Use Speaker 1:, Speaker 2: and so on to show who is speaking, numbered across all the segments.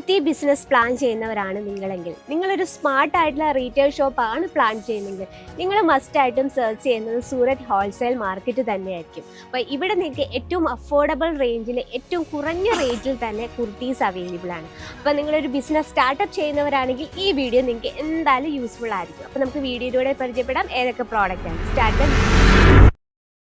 Speaker 1: Kurti business plan ചെയ്യുന്നവരാണ് നിങ്ങളെങ്കിൽ, നിങ്ങളൊരു smart ആയിട്ടുള്ള റീറ്റെയിൽ ഷോപ്പാണ് പ്ലാൻ ചെയ്യുന്നതെങ്കിൽ, നിങ്ങൾ മസ്റ്റായിട്ടും സെർച്ച് ചെയ്യുന്നത് സൂററ്റ് ഹോൾസെയിൽ മാർക്കറ്റ് തന്നെയായിരിക്കും. അപ്പോൾ ഇവിടെ നിങ്ങൾക്ക് ഏറ്റവും അഫോർഡബിൾ റേഞ്ചിൽ ഏറ്റവും കുറഞ്ഞ റേറ്റിൽ തന്നെ കുർത്തീസ് അവൈലബിൾ ആണ്. അപ്പോൾ നിങ്ങളൊരു ബിസിനസ് സ്റ്റാർട്ടപ്പ് ചെയ്യുന്നവരാണെങ്കിൽ ഈ വീഡിയോ നിങ്ങൾക്ക് എന്തായാലും യൂസ്ഫുൾ ആയിരിക്കും. അപ്പോൾ നമുക്ക് വീഡിയോയിലൂടെ പരിചയപ്പെടാം ഏതൊക്കെ പ്രോഡക്റ്റാണ് സ്റ്റാർട്ടപ്പ്.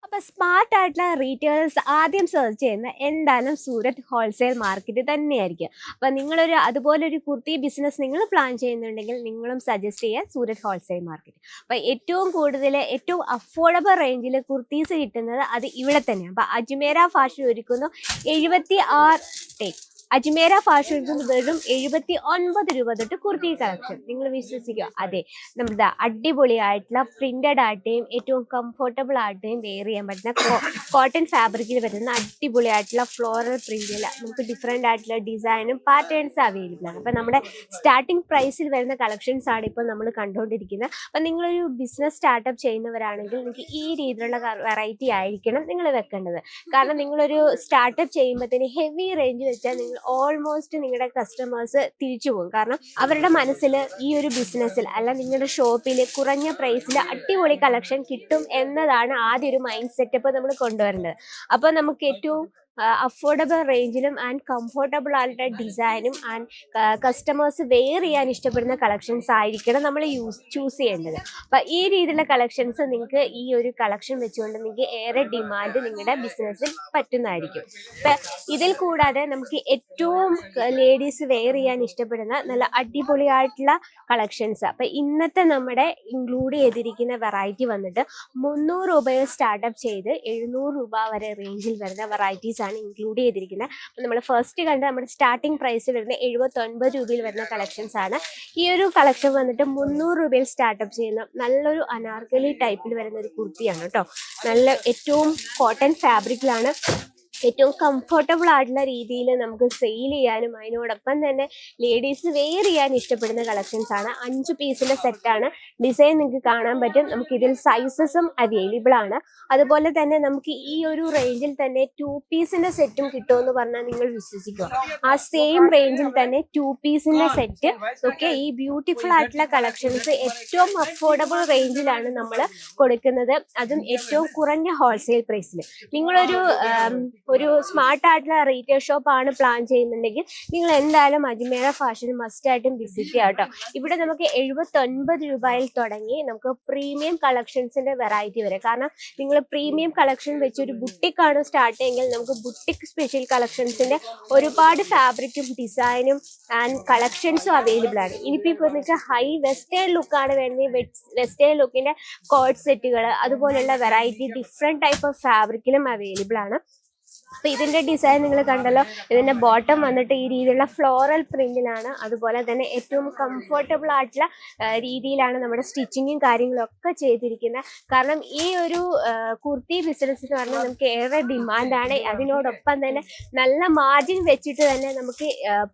Speaker 1: അപ്പോൾ സ്മാർട്ട് ആയിട്ടുള്ള റീറ്റെയിലേഴ്സ് ആദ്യം സെർച്ച് ചെയ്യുന്ന എന്തായാലും സൂററ്റ് ഹോൾസെയിൽ മാർക്കറ്റ് തന്നെയായിരിക്കും. അപ്പോൾ നിങ്ങളൊരു അതുപോലൊരു കുർത്തി ബിസിനസ് നിങ്ങൾ പ്ലാൻ ചെയ്യുന്നുണ്ടെങ്കിൽ നിങ്ങളും സജസ്റ്റ് ചെയ്യുക സൂററ്റ് ഹോൾസെയിൽ മാർക്കറ്റ്. അപ്പോൾ ഏറ്റവും കൂടുതൽ ഏറ്റവും അഫോർഡബിൾ റേഞ്ചിൽ കുർത്തീസ് കിട്ടുന്നത് അത് ഇവിടെ തന്നെയാണ്. അപ്പോൾ അജ്മേര ഫാഷൻ ഒരുക്കുന്നു 76 അജ്മേര ഫാഷൻ വെറും 79 രൂപ തൊട്ട് കുർത്തി കളക്ഷൻ. നിങ്ങൾ വിശ്വസിക്കുക, അതെ, നമ്മുടെ അടിപൊളിയായിട്ടുള്ള പ്രിന്റഡ് ആയിട്ടും ഏറ്റവും കംഫർട്ടബിൾ ആയിട്ടും വെയർ ചെയ്യാൻ പറ്റുന്ന കോട്ടൺ ഫാബ്രിക്കിൽ വരുന്ന അടിപൊളിയായിട്ടുള്ള ഫ്ലോറൽ പ്രിന്റിൽ നമുക്ക് ഡിഫറെൻ്റ് ആയിട്ടുള്ള ഡിസൈനും പാറ്റേൺസ് അവൈലബിൾ ആണ്. അപ്പം നമ്മുടെ സ്റ്റാർട്ടിംഗ് പ്രൈസിൽ വരുന്ന കളക്ഷൻസ് ആണ് ഇപ്പോൾ നമ്മൾ കണ്ടുകൊണ്ടിരിക്കുന്നത്. അപ്പം നിങ്ങളൊരു ബിസിനസ് സ്റ്റാർട്ടപ്പ് ചെയ്യുന്നവരാണെങ്കിൽ നിങ്ങൾക്ക് ഈ രീതിയിലുള്ള വെറൈറ്റി ആയിരിക്കണം നിങ്ങൾ വെക്കേണ്ടത്. കാരണം നിങ്ങളൊരു സ്റ്റാർട്ടപ്പ് ചെയ്യുമ്പോഴത്തേന് ഹെവി റേഞ്ച് വെച്ചാൽ നിങ്ങൾ ഓൾമോസ്റ്റ് നിങ്ങളുടെ കസ്റ്റമേഴ്സ് തിരിച്ചു പോകും. കാരണം അവരുടെ മനസ്സിൽ ഈ ഒരു ബിസിനസ്സിൽ അല്ല നിങ്ങളുടെ ഷോപ്പിൽ കുറഞ്ഞ പ്രൈസിൽ അടിപൊളി കളക്ഷൻ കിട്ടും എന്നതാണ് ആദ്യം ഒരു മൈൻഡ് സെറ്റപ്പ് നമ്മൾ കൊണ്ടുവരേണ്ടത്. അപ്പോൾ നമുക്ക് ഏറ്റവും അഫോർഡബിൾ റേഞ്ചിലും ആൻഡ് കംഫർട്ടബിൾ ആയിട്ടുള്ള ഡിസൈനും ആൻഡ് കസ്റ്റമേഴ്സ് വെയർ ചെയ്യാൻ ഇഷ്ടപ്പെടുന്ന കളക്ഷൻസ് ആയിരിക്കണം നമ്മൾ ചൂസ് ചെയ്യേണ്ടത്. അപ്പം ഈ രീതിയിലുള്ള കളക്ഷൻസ് നിങ്ങൾക്ക് ഈ ഒരു കളക്ഷൻ വെച്ചുകൊണ്ട് നിങ്ങൾക്ക് ഏറെ ഡിമാൻഡ് നിങ്ങളുടെ ബിസിനസ്സിൽ പറ്റുന്നതായിരിക്കും. അപ്പം ഇതിൽ കൂടാതെ നമുക്ക് ഏറ്റവും ലേഡീസ് വെയർ ചെയ്യാൻ ഇഷ്ടപ്പെടുന്ന നല്ല അടിപൊളിയായിട്ടുള്ള കളക്ഷൻസ്. അപ്പം ഇന്നത്തെ നമ്മുടെ ഇൻക്ലൂഡ് ചെയ്തിരിക്കുന്ന വെറൈറ്റി വന്നിട്ട് 300 രൂപയിൽ സ്റ്റാർട്ടപ്പ് ചെയ്ത് 700 രൂപ വരെ റേഞ്ചിൽ വരുന്ന വെറൈറ്റീസ് ഇൻക്ലൂഡ് ചെയ്തിരിക്കുന്നത്. നമ്മൾ ഫസ്റ്റ് കണ്ട് നമ്മുടെ സ്റ്റാർട്ടിംഗ് പ്രൈസ് വരുന്ന 79 രൂപയിൽ വരുന്ന കളക്ഷൻസ് ആണ്. ഈ ഒരു കളക്ഷൻ വന്നിട്ട് 300 രൂപയിൽ സ്റ്റാർട്ടപ്പ് ചെയ്യുന്ന നല്ലൊരു അനാർക്കലി ടൈപ്പിൽ വരുന്ന ഒരു കുർത്തിയാണ് കേട്ടോ. നല്ല ഏറ്റവും കോട്ടൺ ഫാബ്രിക്കിലാണ്, ഏറ്റവും കംഫർട്ടബിൾ ആയിട്ടുള്ള രീതിയിൽ നമുക്ക് സെയിൽ ചെയ്യാനും അതിനോടൊപ്പം തന്നെ ലേഡീസ് വെയർ ചെയ്യാൻ ഇഷ്ടപ്പെടുന്ന കളക്ഷൻസ് ആണ്. 5 പീസിന്റെ സെറ്റാണ്. ഡിസൈൻ നിങ്ങൾക്ക് കാണാൻ പറ്റും. നമുക്ക് ഇതിൽ സൈസസും അവൈലബിൾ ആണ്. അതുപോലെ തന്നെ നമുക്ക് ഈ ഒരു റേഞ്ചിൽ തന്നെ 2 പീസിന്റെ സെറ്റും കിട്ടുമെന്ന് പറഞ്ഞാൽ നിങ്ങൾ വിശ്വസിക്കുക. ആ സെയിം റേഞ്ചിൽ തന്നെ 2 പീസിന്റെ സെറ്റ് ഒക്കെ ഈ ബ്യൂട്ടിഫുൾ ആയിട്ടുള്ള കളക്ഷൻസ് ഏറ്റവും അഫോർഡബിൾ റേഞ്ചിലാണ് നമ്മൾ കൊടുക്കുന്നത്. അതും ഏറ്റവും കുറഞ്ഞ ഹോൾസെയിൽ പ്രൈസിൽ. നിങ്ങളൊരു സ്മാർട്ട് ആയിട്ടുള്ള റീറ്റെയിൽ ഷോപ്പ് ആണ് പ്ലാൻ ചെയ്യുന്നുണ്ടെങ്കിൽ നിങ്ങൾ എന്തായാലും അജ്മേര ഫാഷൻ മസ്റ്റായിട്ടും വിസിറ്റ് ചെയ്യാം കേട്ടോ. ഇവിടെ നമുക്ക് 79 രൂപയിൽ തുടങ്ങി നമുക്ക് പ്രീമിയം കളക്ഷൻസിന്റെ വെറൈറ്റി വരെ. കാരണം നിങ്ങൾ പ്രീമിയം കളക്ഷൻ വെച്ച് ഒരു ബുട്ടിക്കാണ് സ്റ്റാർട്ട് ചെയ്യുമെങ്കിൽ നമുക്ക് ബുട്ടിക് സ്പെഷ്യൽ കളക്ഷൻസിന്റെ ഒരുപാട് ഫാബ്രിക്കും ഡിസൈനും ആൻഡ് കളക്ഷൻസും അവൈലബിൾ ആണ്. ഇനിയിപ്പോൾ നിങ്ങൾക്ക് ഹൈ വെസ്റ്റേൺ ലുക്കാണ് വേണമെങ്കിൽ വെസ്റ്റേൺ ലുക്കിന്റെ കോഡ് സെറ്റുകൾ അതുപോലുള്ള വെറൈറ്റി ഡിഫറെന്റ് ടൈപ്പ് ഓഫ് ഫാബ്രിക്കിലും അവൈലബിൾ ആണ്. അപ്പൊ ഇതിന്റെ ഡിസൈൻ നിങ്ങൾ കണ്ടല്ലോ. ഇതിന്റെ ബോട്ടം വന്നിട്ട് ഈ രീതിയിലുള്ള ഫ്ലോറൽ പ്രിന്റിലാണ്. അതുപോലെ തന്നെ ഏറ്റവും കംഫർട്ടബിൾ ആയിട്ടുള്ള രീതിയിലാണ് നമ്മുടെ സ്റ്റിച്ചിങ്ങും കാര്യങ്ങളും ഒക്കെ ചെയ്തിരിക്കുന്നത്. കാരണം ഈ ഒരു കുർത്തി ബിസിനസ് എന്ന് പറഞ്ഞാൽ നമുക്ക് ഏറെ ഡിമാൻഡാണ്. അതിനോടൊപ്പം തന്നെ നല്ല മാർജിൻ വെച്ചിട്ട് തന്നെ നമുക്ക്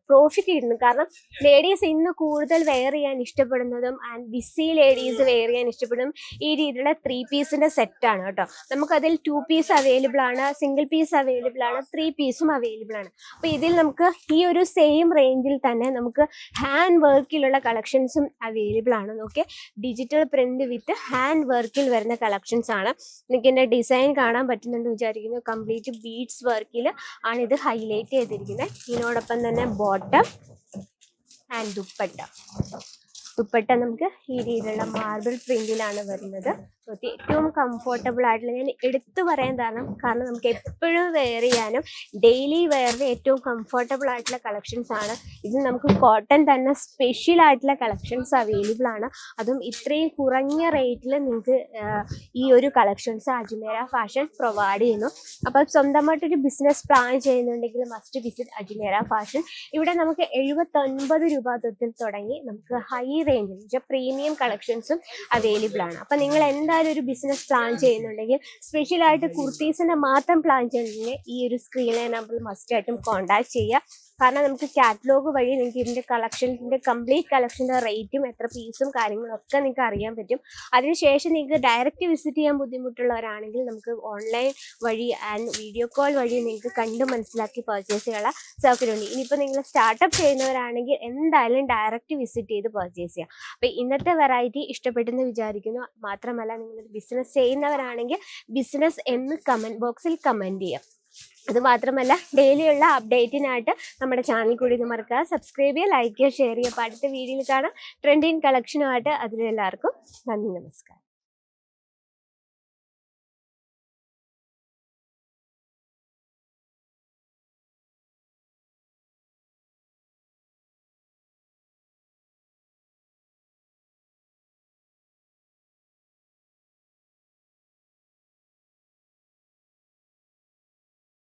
Speaker 1: പ്രോഫിറ്റ് കിട്ടുന്നു. കാരണം ലേഡീസ് ഇന്ന് കൂടുതൽ വെയർ ചെയ്യാൻ ഇഷ്ടപ്പെടുന്നതും ആൻഡ് ബിസി ലേഡീസ് വെയർ ചെയ്യാൻ ഇഷ്ടപ്പെടുന്നതും ഈ രീതിയിലുള്ള 3 പീസിന്റെ സെറ്റാണ് കേട്ടോ. നമുക്കതിൽ 2 പീസ് അവൈലബിൾ ആണ്, സിംഗിൾ പീസ് അവൈലബിൾ ആണ്, 3 പീസും അവൈലബിൾ ആണ്. അപ്പൊ ഇതിൽ നമുക്ക് ഈ ഒരു സെയിം റേഞ്ചിൽ തന്നെ നമുക്ക് ഹാൻഡ് വർക്കിലുള്ള കളക്ഷൻസും അവൈലബിൾ ആണ്. ഓക്കെ, ഡിജിറ്റൽ പ്രിന്റ് വിത്ത് ഹാൻഡ് വർക്കിൽ വരുന്ന കളക്ഷൻസ് ആണ്. നിങ്ങൾക്ക് ഇതിന്റെ ഡിസൈൻ കാണാൻ പറ്റുന്നുണ്ട് വിചാരിക്കുന്നു. കംപ്ലീറ്റ് ബീഡ്സ് വർക്കിൽ ആണ് ഇത് ഹൈലൈറ്റ് ചെയ്തിരിക്കുന്നത്. ഇതിനോടൊപ്പം തന്നെ ബോട്ടം ആൻഡ് ദുപ്പട്ട നമുക്ക് ഈ രീതിയിലുള്ള മാർബിൾ പ്രിന്റിലാണ് വരുന്നത്. ഏറ്റവും കംഫർട്ടബിൾ ആയിട്ടുള്ള, ഞാൻ എടുത്തു പറയാൻ കാരണം നമുക്ക് എപ്പോഴും വെയർ ചെയ്യാനും ഡെയിലി വെയറിന് ഏറ്റവും കംഫർട്ടബിൾ ആയിട്ടുള്ള കളക്ഷൻസ് ആണ്. ഇതിൽ നമുക്ക് കോട്ടൺ തന്നെ സ്പെഷ്യൽ ആയിട്ടുള്ള കളക്ഷൻസ് അവൈലബിൾ ആണ്. അതും ഇത്രയും കുറഞ്ഞ റേറ്റിൽ നിങ്ങൾക്ക് ഈ ഒരു കളക്ഷൻസ് അജ്മേര ഫാഷൻ പ്രൊവൈഡ് ചെയ്യുന്നു. അപ്പോൾ സ്വന്തമായിട്ടൊരു ബിസിനസ് പ്ലാൻ ചെയ്യുന്നുണ്ടെങ്കിൽ മസ്റ്റ് വിസിറ്റ് അജ്മേര ഫാഷൻ. ഇവിടെ നമുക്ക് 79 രൂപ തൊട്ടിൽ തുടങ്ങി നമുക്ക് ഹൈ റേഞ്ചിൽ പ്രീമിയം കളക്ഷൻസും അവൈലബിൾ ആണ്. അപ്പം നിങ്ങൾ എന്തായാലും ഒരു ബിസിനസ് പ്ലാൻ ചെയ്യുന്നുണ്ടെങ്കിൽ, സ്പെഷ്യലായിട്ട് കുർത്തീസിന്റെ മാത്രം പ്ലാൻ ചെയ്യുന്നുണ്ടെങ്കിൽ ഈ ഒരു സ്ക്രീനിലെ നമ്പറിൽ മസ്റ്റായിട്ടും കോൺടാക്ട് ചെയ്യുക. കാരണം നമുക്ക് കാറ്റലോഗ് വഴി നിങ്ങൾക്ക് ഇതിൻ്റെ കളക്ഷൻ്റെ കംപ്ലീറ്റ് കളക്ഷൻ്റെ റേറ്റും എത്ര പീസും കാര്യങ്ങളൊക്കെ നിങ്ങൾക്ക് അറിയാൻ പറ്റും. അതിനുശേഷം നിങ്ങൾക്ക് ഡയറക്റ്റ് വിസിറ്റ് ചെയ്യാൻ ബുദ്ധിമുട്ടുള്ളവരാണെങ്കിൽ നമുക്ക് ഓൺലൈൻ വഴി ആൻഡ് വീഡിയോ കോൾ വഴി നിങ്ങൾക്ക് കണ്ട് മനസ്സിലാക്കി പർച്ചേസ് ചെയ്യാനുള്ള സൗകര്യമുണ്ട്. ഇനിയിപ്പോൾ നിങ്ങൾ സ്റ്റാർട്ടപ്പ് ചെയ്യുന്നവരാണെങ്കിൽ എന്തായാലും ഡയറക്റ്റ് വിസിറ്റ് ചെയ്ത് പർച്ചേസ് ചെയ്യാം. അപ്പോൾ ഇന്നത്തെ വെറൈറ്റി ഇഷ്ടപ്പെട്ടെന്ന് വിചാരിക്കുന്നു. മാത്രമല്ല നിങ്ങളൊരു ബിസിനസ് ചെയ്യുന്നവരാണെങ്കിൽ ബിസിനസ് എന്ന് കമൻറ്റ് ബോക്സിൽ കമൻറ്റ് ചെയ്യാം. അതുമാത്രമല്ല ഡെയിലിയുള്ള അപ്ഡേറ്റിനായിട്ട് നമ്മുടെ ചാനൽ കൂടി ഇത് മറക്കുക, സബ്സ്ക്രൈബ് ചെയ്യുക, ലൈക്ക് ചെയ്യുക, ഷെയർ ചെയ്യുക. അപ്പോൾ അടുത്ത വീഡിയോയിൽ കാണാം ട്രെൻഡിങ് കളക്ഷനുമായിട്ട്. അതിലെല്ലാവർക്കും നന്ദി, നമസ്കാരം.